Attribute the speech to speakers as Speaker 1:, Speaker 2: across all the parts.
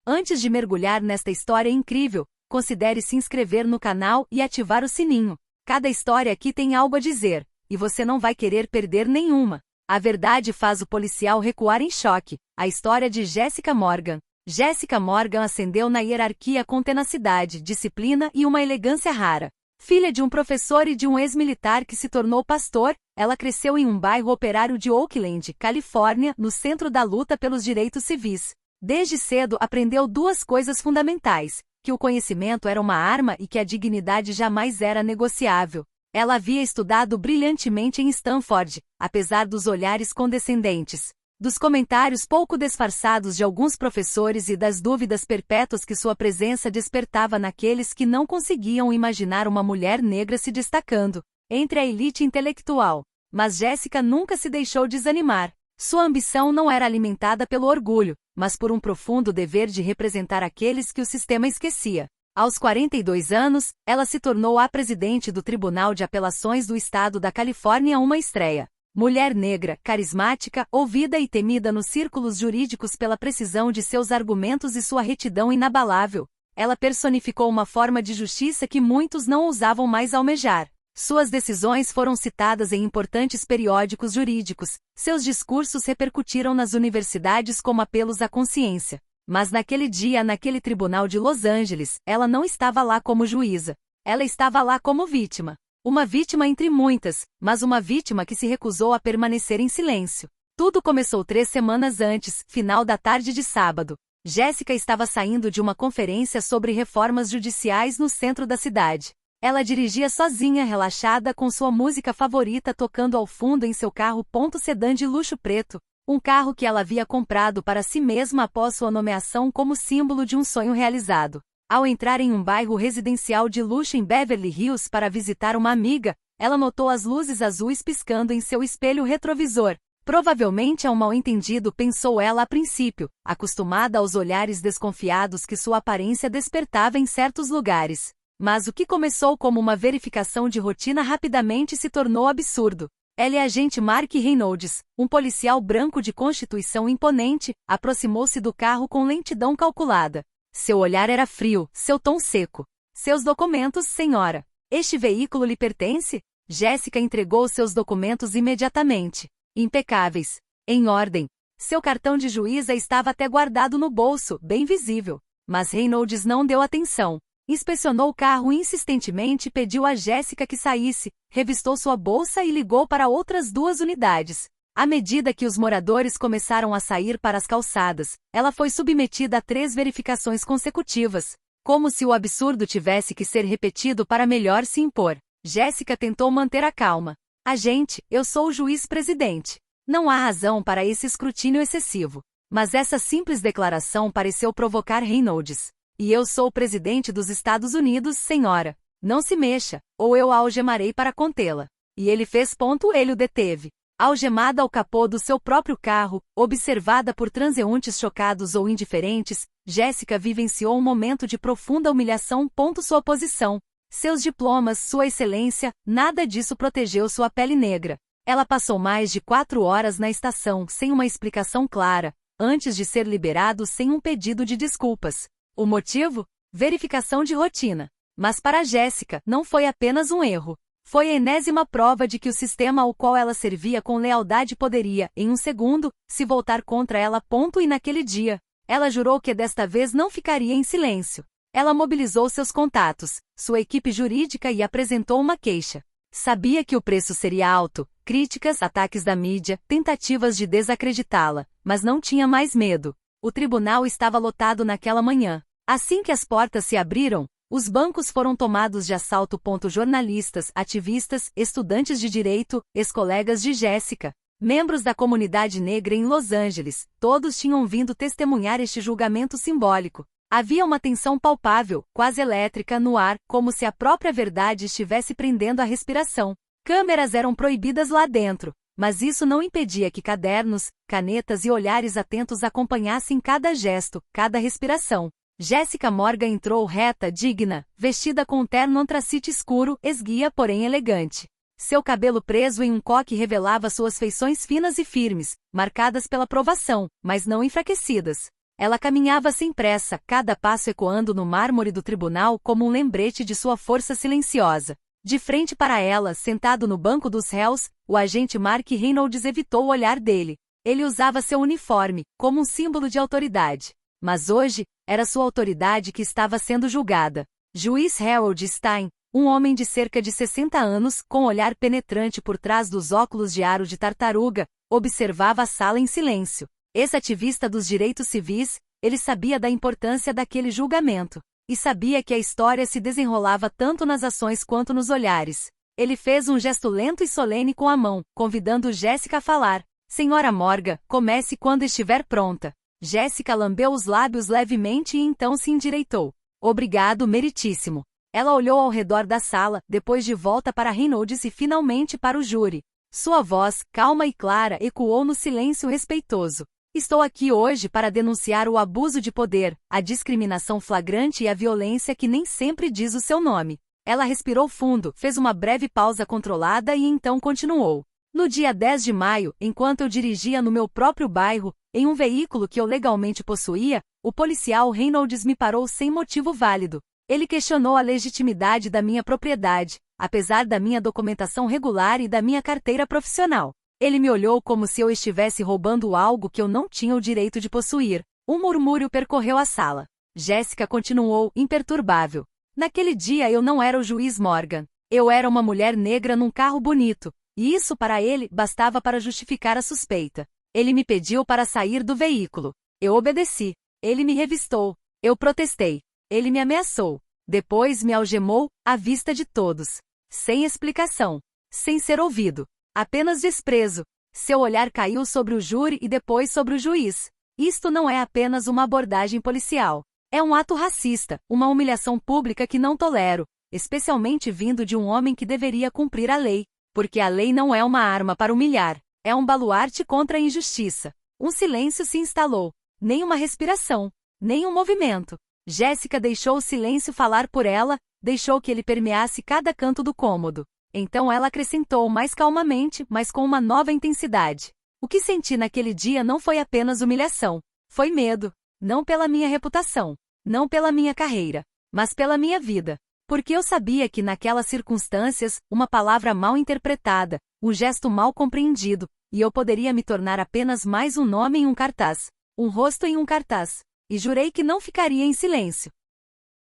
Speaker 1: Antes de mergulhar nesta história incrível, considere se inscrever no canal e ativar o sininho. Cada história aqui tem algo a dizer, e você não vai querer perder nenhuma. A verdade faz o policial recuar em choque. A história de Jessica Morgan. Jessica Morgan ascendeu na hierarquia com tenacidade, disciplina e uma elegância rara. Filha de um professor e de um ex-militar que se tornou pastor, ela cresceu em um bairro operário de Oakland, Califórnia, no centro da luta pelos direitos civis. Desde cedo aprendeu duas coisas fundamentais: que o conhecimento era uma arma e que a dignidade jamais era negociável. Ela havia estudado brilhantemente em Stanford, apesar dos olhares condescendentes, dos comentários pouco disfarçados de alguns professores e das dúvidas perpétuas que sua presença despertava naqueles que não conseguiam imaginar uma mulher negra se destacando entre a elite intelectual. Mas Jessica nunca se deixou desanimar. Sua ambição não era alimentada pelo orgulho, mas por um profundo dever de representar aqueles que o sistema esquecia. Aos 42 anos, ela se tornou a presidente do Tribunal de Apelações do Estado da Califórnia, uma estreia. Mulher negra, carismática, ouvida e temida nos círculos jurídicos pela precisão de seus argumentos e sua retidão inabalável, ela personificou uma forma de justiça que muitos não ousavam mais almejar. Suas decisões foram citadas em importantes periódicos jurídicos, seus discursos repercutiram nas universidades como apelos à consciência. Mas naquele dia, naquele tribunal de Los Angeles, ela não estava lá como juíza. Ela estava lá como vítima. Uma vítima entre muitas, mas uma vítima que se recusou a permanecer em silêncio. Tudo começou 3 semanas antes, final da tarde de sábado. Jessica estava saindo de uma conferência sobre reformas judiciais no centro da cidade. Ela dirigia sozinha, relaxada, com sua música favorita tocando ao fundo em seu carro sedã de luxo preto, um carro que ela havia comprado para si mesma após sua nomeação como símbolo de um sonho realizado. Ao entrar em um bairro residencial de luxo em Beverly Hills para visitar uma amiga, ela notou as luzes azuis piscando em seu espelho retrovisor. Provavelmente é um mal-entendido, pensou ela a princípio, acostumada aos olhares desconfiados que sua aparência despertava em certos lugares. Mas o que começou como uma verificação de rotina rapidamente se tornou absurdo. Ela e agente Mark Reynolds, um policial branco de constituição imponente, aproximou-se do carro com lentidão calculada. Seu olhar era frio, seu tom seco. Seus documentos, senhora. Este veículo lhe pertence? Jessica entregou seus documentos imediatamente. Impecáveis. Em ordem. Seu cartão de juíza estava até guardado no bolso, bem visível. Mas Reynolds não deu atenção. Inspecionou o carro insistentemente e pediu a Jessica que saísse, revistou sua bolsa e ligou para outras 2 unidades. À medida que os moradores começaram a sair para as calçadas, ela foi submetida a 3 verificações consecutivas. Como se o absurdo tivesse que ser repetido para melhor se impor. Jessica tentou manter a calma. Agente, eu sou o juiz-presidente. Não há razão para esse escrutínio excessivo. Mas essa simples declaração pareceu provocar Reynolds. E eu sou o presidente dos Estados Unidos, senhora. Não se mexa, ou eu a algemarei para contê-la. E ele fez. Ele o deteve. Algemada ao capô do seu próprio carro, observada por transeuntes chocados ou indiferentes, Jessica vivenciou um momento de profunda humilhação. Sua posição, seus diplomas, sua excelência, nada disso protegeu sua pele negra. Ela passou mais de 4 horas na estação sem uma explicação clara, antes de ser liberado sem um pedido de desculpas. O motivo? Verificação de rotina. Mas para Jessica, não foi apenas um erro. Foi a enésima prova de que o sistema ao qual ela servia com lealdade poderia, em um segundo, se voltar contra ela. E naquele dia, ela jurou que desta vez não ficaria em silêncio. Ela mobilizou seus contatos, sua equipe jurídica e apresentou uma queixa. Sabia que o preço seria alto, críticas, ataques da mídia, tentativas de desacreditá-la, mas não tinha mais medo. O tribunal estava lotado naquela manhã. Assim que as portas se abriram, os bancos foram tomados de assalto. Jornalistas, ativistas, estudantes de direito, ex-colegas de Jessica, membros da comunidade negra em Los Angeles, todos tinham vindo testemunhar este julgamento simbólico. Havia uma tensão palpável, quase elétrica, no ar, como se a própria verdade estivesse prendendo a respiração. Câmeras eram proibidas lá dentro, mas isso não impedia que cadernos, canetas e olhares atentos acompanhassem cada gesto, cada respiração. Jessica Morgan entrou reta, digna, vestida com um terno antracite escuro, esguia porém elegante. Seu cabelo preso em um coque revelava suas feições finas e firmes, marcadas pela provação, mas não enfraquecidas. Ela caminhava sem pressa, cada passo ecoando no mármore do tribunal como um lembrete de sua força silenciosa. De frente para ela, sentado no banco dos réus, o agente Mark Reynolds evitou o olhar dele. Ele usava seu uniforme, como um símbolo de autoridade. Mas hoje, era sua autoridade que estava sendo julgada. Juiz Harold Stein, um homem de cerca de 60 anos, com olhar penetrante por trás dos óculos de aro de tartaruga, observava a sala em silêncio. Ex-ativista dos direitos civis, ele sabia da importância daquele julgamento. E sabia que a história se desenrolava tanto nas ações quanto nos olhares. Ele fez um gesto lento e solene com a mão, convidando Jéssica a falar. Senhora Morgan, comece quando estiver pronta. Jéssica lambeu os lábios levemente e então se endireitou. Obrigado, meritíssimo. Ela olhou ao redor da sala, depois de volta para Reynolds e finalmente para o júri. Sua voz, calma e clara, ecoou no silêncio respeitoso. Estou aqui hoje para denunciar o abuso de poder, a discriminação flagrante e a violência que nem sempre diz o seu nome. Ela respirou fundo, fez uma breve pausa controlada e então continuou. No dia 10 de maio, enquanto eu dirigia no meu próprio bairro, em um veículo que eu legalmente possuía, o policial Reynolds me parou sem motivo válido. Ele questionou a legitimidade da minha propriedade, apesar da minha documentação regular e da minha carteira profissional. Ele me olhou como se eu estivesse roubando algo que eu não tinha o direito de possuir. Um murmúrio percorreu a sala. Jéssica continuou, imperturbável. Naquele dia eu não era o juiz Morgan. Eu era uma mulher negra num carro bonito. E isso para ele bastava para justificar a suspeita. Ele me pediu para sair do veículo. Eu obedeci. Ele me revistou. Eu protestei. Ele me ameaçou. Depois me algemou, à vista de todos. Sem explicação. Sem ser ouvido. Apenas desprezo. Seu olhar caiu sobre o júri e depois sobre o juiz. Isto não é apenas uma abordagem policial. É um ato racista, uma humilhação pública que não tolero, especialmente vindo de um homem que deveria cumprir a lei. Porque a lei não é uma arma para humilhar, é um baluarte contra a injustiça. Um silêncio se instalou. Nem uma respiração, nem um movimento. Jéssica deixou o silêncio falar por ela, deixou que ele permeasse cada canto do cômodo. Então ela acrescentou mais calmamente, mas com uma nova intensidade. O que senti naquele dia não foi apenas humilhação. Foi medo. Não pela minha reputação. Não pela minha carreira. Mas pela minha vida. Porque eu sabia que naquelas circunstâncias, uma palavra mal interpretada, um gesto mal compreendido, e eu poderia me tornar apenas mais um nome em um cartaz. Um rosto em um cartaz. E jurei que não ficaria em silêncio.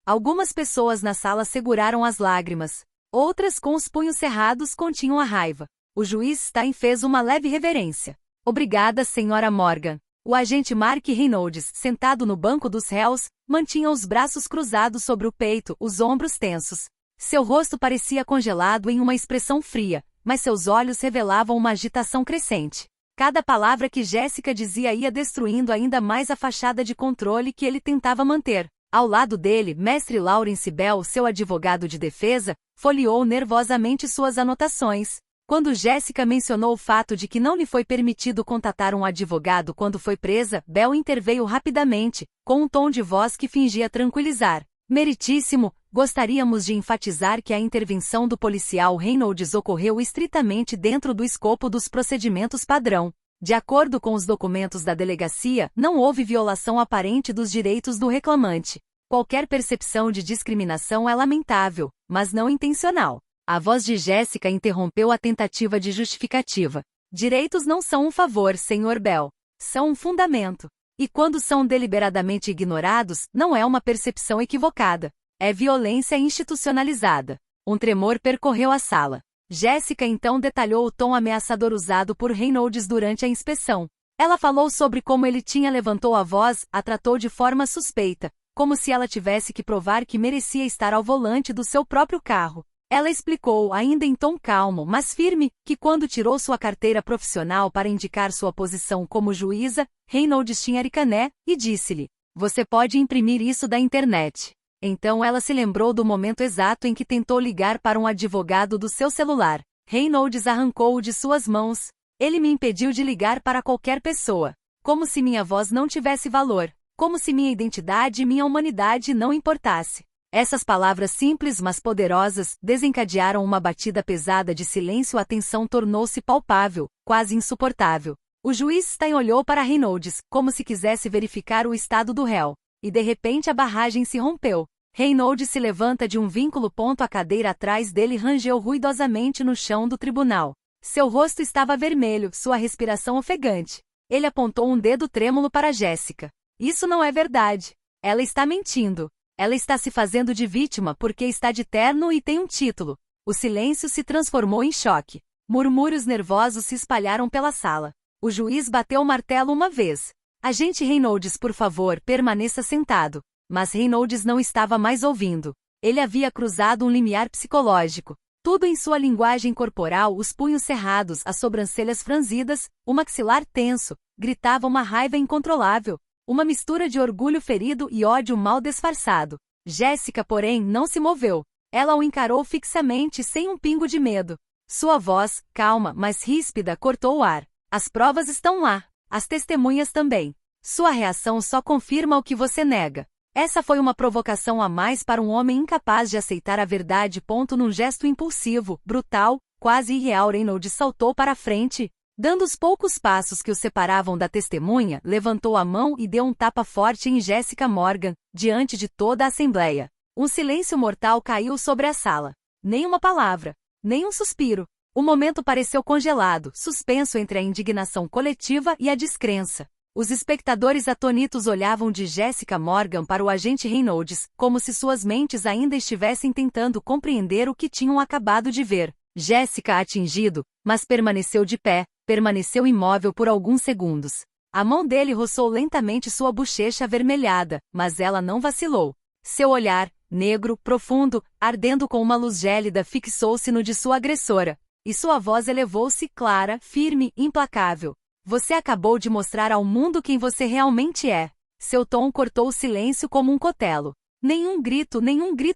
Speaker 1: Algumas pessoas na sala seguraram as lágrimas. Outras, com os punhos cerrados, continham a raiva. O juiz Stein fez uma leve reverência. Obrigada, senhora Morgan. O agente Mark Reynolds, sentado no banco dos réus, mantinha os braços cruzados sobre o peito, os ombros tensos. Seu rosto parecia congelado em uma expressão fria, mas seus olhos revelavam uma agitação crescente. Cada palavra que Jéssica dizia ia destruindo ainda mais a fachada de controle que ele tentava manter. Ao lado dele, mestre Lawrence Bell, seu advogado de defesa, folheou nervosamente suas anotações. Quando Jéssica mencionou o fato de que não lhe foi permitido contatar um advogado quando foi presa, Bell interveio rapidamente, com um tom de voz que fingia tranquilizar. Meritíssimo, gostaríamos de enfatizar que a intervenção do policial Reynolds ocorreu estritamente dentro do escopo dos procedimentos padrão. De acordo com os documentos da delegacia, não houve violação aparente dos direitos do reclamante. Qualquer percepção de discriminação é lamentável, mas não intencional. A voz de Jéssica interrompeu a tentativa de justificativa. Direitos não são um favor, Sr. Bell. São um fundamento. E quando são deliberadamente ignorados, não é uma percepção equivocada. É violência institucionalizada. Um tremor percorreu a sala. Jéssica então detalhou o tom ameaçador usado por Reynolds durante a inspeção. Ela falou sobre como ele levantou a voz, a tratou de forma suspeita, como se ela tivesse que provar que merecia estar ao volante do seu próprio carro. Ela explicou, ainda em tom calmo, mas firme, que quando tirou sua carteira profissional para indicar sua posição como juíza, Reynolds tinha ricané, e disse-lhe: "Você pode imprimir isso da internet." Então ela se lembrou do momento exato em que tentou ligar para um advogado do seu celular. Reynolds arrancou-o de suas mãos. Ele me impediu de ligar para qualquer pessoa. Como se minha voz não tivesse valor. Como se minha identidade e minha humanidade não importasse. Essas palavras simples mas poderosas desencadearam uma batida pesada de silêncio. A tensão tornou-se palpável, quase insuportável. O juiz Stein olhou para Reynolds, como se quisesse verificar o estado do réu. E de repente a barragem se rompeu. Reynolds se levanta de um vínculo. A cadeira atrás dele rangeu ruidosamente no chão do tribunal. Seu rosto estava vermelho, sua respiração ofegante. Ele apontou um dedo trêmulo para Jéssica. Isso não é verdade. Ela está mentindo. Ela está se fazendo de vítima porque está de terno e tem um título. O silêncio se transformou em choque. Murmúrios nervosos se espalharam pela sala. O juiz bateu o martelo uma vez. Agente Reynolds, por favor, permaneça sentado. Mas Reynolds não estava mais ouvindo. Ele havia cruzado um limiar psicológico. Tudo em sua linguagem corporal, os punhos cerrados, as sobrancelhas franzidas, o maxilar tenso, gritava uma raiva incontrolável, uma mistura de orgulho ferido e ódio mal disfarçado. Jéssica, porém, não se moveu. Ela o encarou fixamente sem um pingo de medo. Sua voz, calma, mas ríspida, cortou o ar. As provas estão lá. As testemunhas também. Sua reação só confirma o que você nega. Essa foi uma provocação a mais para um homem incapaz de aceitar a verdade. Num gesto impulsivo, brutal, quase irreal, Reynolds saltou para a frente. Dando os poucos passos que o separavam da testemunha, levantou a mão e deu um tapa forte em Jéssica Morgan, diante de toda a assembleia. Um silêncio mortal caiu sobre a sala. Nem uma palavra, nem um suspiro. O momento pareceu congelado, suspenso entre a indignação coletiva e a descrença. Os espectadores atônitos olhavam de Jéssica Morgan para o agente Reynolds, como se suas mentes ainda estivessem tentando compreender o que tinham acabado de ver. Jéssica atingido, mas permaneceu de pé, permaneceu imóvel por alguns segundos. A mão dele roçou lentamente sua bochecha avermelhada, mas ela não vacilou. Seu olhar, negro, profundo, ardendo com uma luz gélida, fixou-se no de sua agressora. E sua voz elevou-se, clara, firme, implacável. Você acabou de mostrar ao mundo quem você realmente é. Seu tom cortou o silêncio como um cutelo. Nenhum grito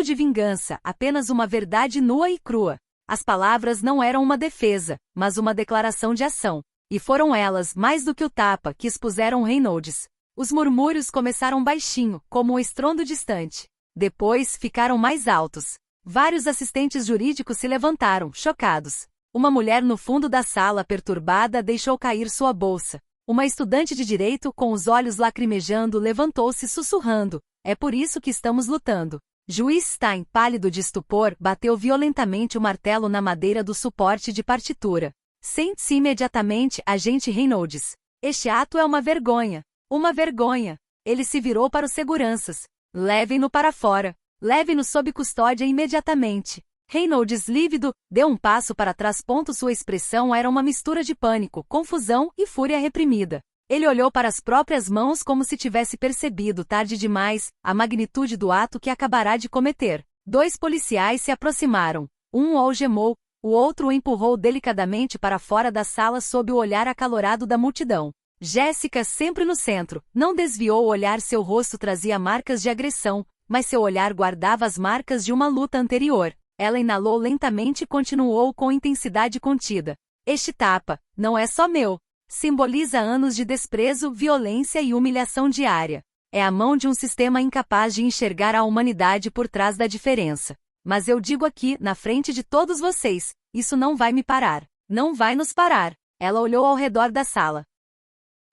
Speaker 1: de vingança, apenas uma verdade nua e crua. As palavras não eram uma defesa, mas uma declaração de ação. E foram elas, mais do que o tapa, que expuseram Reynolds. Os murmúrios começaram baixinho, como um estrondo distante. Depois, ficaram mais altos. Vários assistentes jurídicos se levantaram, chocados. Uma mulher no fundo da sala, perturbada, deixou cair sua bolsa. Uma estudante de direito, com os olhos lacrimejando, levantou-se sussurrando. É por isso que estamos lutando. Juiz Stein, pálido de estupor, bateu violentamente o martelo na madeira do suporte de partitura. Sente-se imediatamente, agente Reynolds. Este ato é uma vergonha. Uma vergonha. Ele se virou para os seguranças. Levem-no para fora. Levem-no sob custódia imediatamente. Reynolds, lívido, deu um passo para trás. Sua expressão era uma mistura de pânico, confusão e fúria reprimida. Ele olhou para as próprias mãos como se tivesse percebido tarde demais a magnitude do ato que acabará de cometer. 2 policiais se aproximaram. Um o algemou, o outro o empurrou delicadamente para fora da sala sob o olhar acalorado da multidão. Jéssica, sempre no centro, não desviou o olhar. Seu rosto trazia marcas de agressão, mas seu olhar guardava as marcas de uma luta anterior. Ela inalou lentamente e continuou com intensidade contida. Este tapa, não é só meu. Simboliza anos de desprezo, violência e humilhação diária. É a mão de um sistema incapaz de enxergar a humanidade por trás da diferença. Mas eu digo aqui, na frente de todos vocês, isso não vai me parar. Não vai nos parar. Ela olhou ao redor da sala.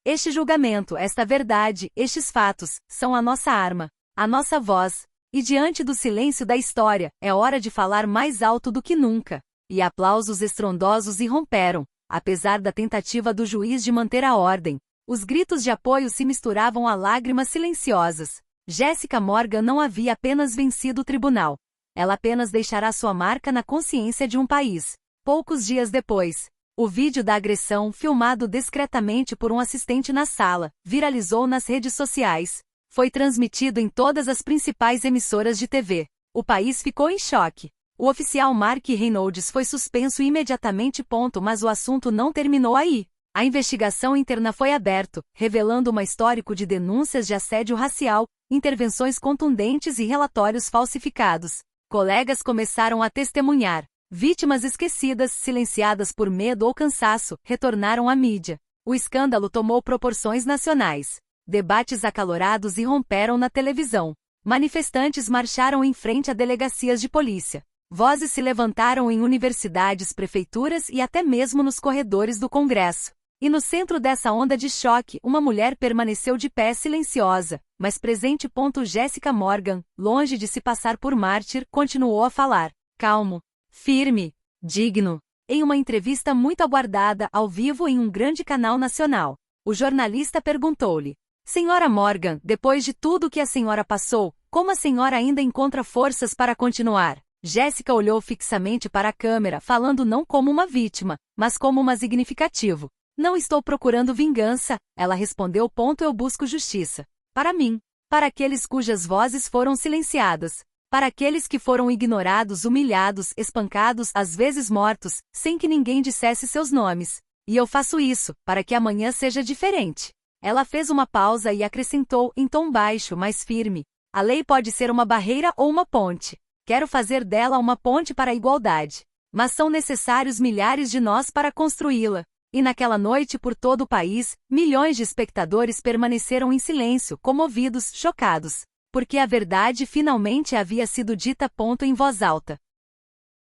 Speaker 1: Este julgamento, esta verdade, estes fatos, são a nossa arma, a nossa voz. E diante do silêncio da história, é hora de falar mais alto do que nunca. E aplausos estrondosos irromperam, apesar da tentativa do juiz de manter a ordem. Os gritos de apoio se misturavam a lágrimas silenciosas. Jéssica Morgan não havia apenas vencido o tribunal. Ela apenas deixará sua marca na consciência de um país. Poucos dias depois, o vídeo da agressão, filmado discretamente por um assistente na sala, viralizou nas redes sociais. Foi transmitido em todas as principais emissoras de TV. O país ficou em choque. O oficial Mark Reynolds foi suspenso imediatamente. Mas o assunto não terminou aí. A investigação interna foi aberta, revelando um histórico de denúncias de assédio racial, intervenções contundentes e relatórios falsificados. Colegas começaram a testemunhar. Vítimas esquecidas, silenciadas por medo ou cansaço, retornaram à mídia. O escândalo tomou proporções nacionais. Debates acalorados irromperam na televisão. Manifestantes marcharam em frente a delegacias de polícia. Vozes se levantaram em universidades, prefeituras e até mesmo nos corredores do Congresso. E no centro dessa onda de choque, uma mulher permaneceu de pé silenciosa, mas presente. Jéssica Morgan, longe de se passar por mártir, continuou a falar, calmo, firme, digno. Em uma entrevista muito aguardada ao vivo em um grande canal nacional, o jornalista perguntou-lhe: Senhora Morgan, depois de tudo que a senhora passou, como a senhora ainda encontra forças para continuar? Jéssica olhou fixamente para a câmera, falando não como uma vítima, mas como uma significativo. Não estou procurando vingança, ela respondeu. Eu busco justiça. Para mim. Para aqueles cujas vozes foram silenciadas. Para aqueles que foram ignorados, humilhados, espancados, às vezes mortos, sem que ninguém dissesse seus nomes. E eu faço isso, para que amanhã seja diferente. Ela fez uma pausa e acrescentou, em tom baixo, mas firme. A lei pode ser uma barreira ou uma ponte. Quero fazer dela uma ponte para a igualdade. Mas são necessários milhares de nós para construí-la. E naquela noite, por todo o país, milhões de espectadores permaneceram em silêncio, comovidos, chocados. Porque a verdade finalmente havia sido dita. Em voz alta.